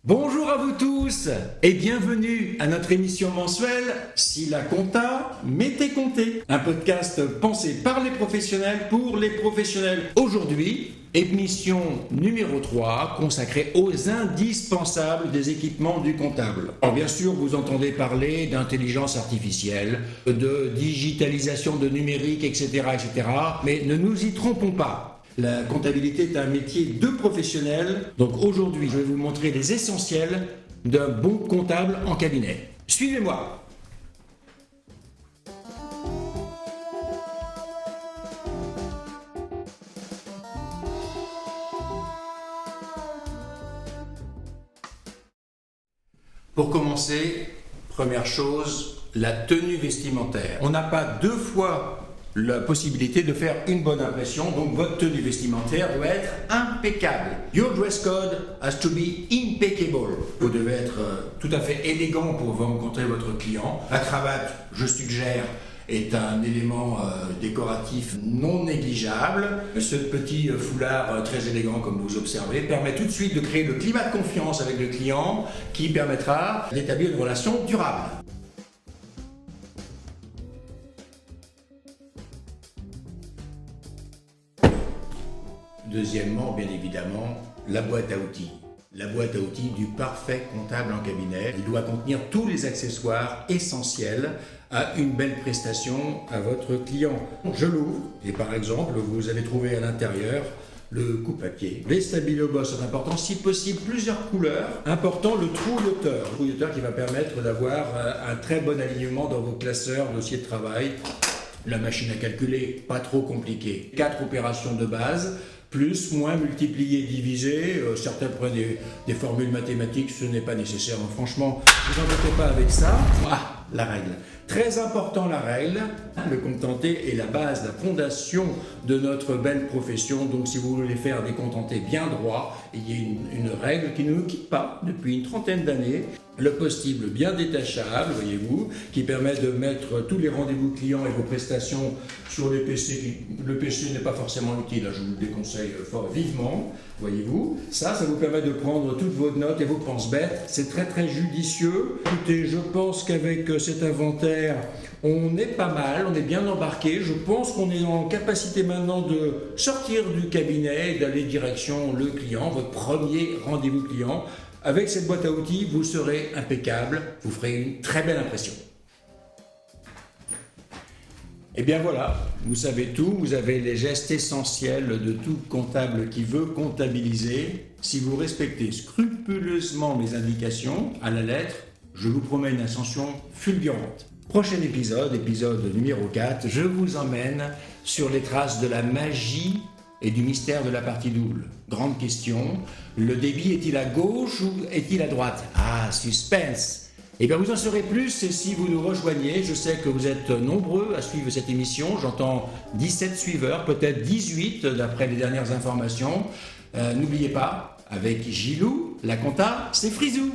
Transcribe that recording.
Bonjour à vous tous et bienvenue à notre émission mensuelle Si la compta m'était compté, un podcast pensé par les professionnels pour les professionnels. Aujourd'hui, émission numéro 3 consacrée aux indispensables des équipements du comptable. Alors bien sûr, vous entendez parler d'intelligence artificielle, de digitalisation de numérique, etc., etc. Mais ne nous y trompons pas. La comptabilité est un métier de professionnel, donc aujourd'hui je vais vous montrer les essentiels d'un bon comptable en cabinet. Suivez-moi. Pour commencer, première chose, la tenue vestimentaire. On n'a pas deux fois la possibilité de faire une bonne impression, donc votre tenue vestimentaire doit être impeccable. Your dress code has to be impeccable. Vous devez être tout à fait élégant pour rencontrer votre client. La cravate, je suggère, est un élément décoratif non négligeable. Ce petit foulard très élégant, comme vous observez, permet tout de suite de créer le climat de confiance avec le client qui permettra d'établir une relation durable. Deuxièmement, bien évidemment, la boîte à outils. La boîte à outils du parfait comptable en cabinet. Elle doit contenir tous les accessoires essentiels à une belle prestation à votre client. Je l'ouvre et par exemple, vous allez trouver à l'intérieur le coupe-papier. Les stabilo-boss sont importants, si possible plusieurs couleurs. Important, le trouillauteur qui va permettre d'avoir un très bon alignement dans vos classeurs, dossiers de travail. La machine à calculer, pas trop compliquée. 4 opérations de base. Plus, moins, multiplier, diviser. Certains prennent des formules mathématiques, ce n'est pas nécessaire. Donc, franchement, ne vous embêtez pas avec ça. Ah, la règle. Très important la règle. Le contenté est la base, la fondation de notre belle profession. Donc si vous voulez faire des contentés bien droits, il y a une règle qui ne nous quitte pas depuis une trentaine d'années. Le postible bien détachable, voyez-vous, qui permet de mettre tous les rendez-vous clients et vos prestations sur les PC. Le PC n'est pas forcément utile, là, je vous le déconseille fort vivement, voyez-vous. Ça vous permet de prendre toutes vos notes et vos penses-bêtes. C'est très très judicieux. Écoutez, je pense qu'avec cet inventaire, on est pas mal, on est bien embarqué. Je pense qu'on est en capacité maintenant de sortir du cabinet et d'aller direction le client, votre premier rendez-vous client. Avec cette boîte à outils, vous serez impeccable, vous ferez une très belle impression. Et bien voilà, vous savez tout, vous avez les gestes essentiels de tout comptable qui veut comptabiliser. Si vous respectez scrupuleusement mes indications à la lettre, je vous promets une ascension fulgurante. Prochain épisode numéro 4, je vous emmène sur les traces de la magie et du mystère de la partie double. Grande question, le débit est-il à gauche ou est-il à droite? Ah, suspense! Eh bien vous en saurez plus si vous nous rejoignez. Je sais que vous êtes nombreux à suivre cette émission, j'entends 17 suiveurs, peut-être 18 d'après les dernières informations. N'oubliez pas, avec Gilou, la compta, c'est frisou!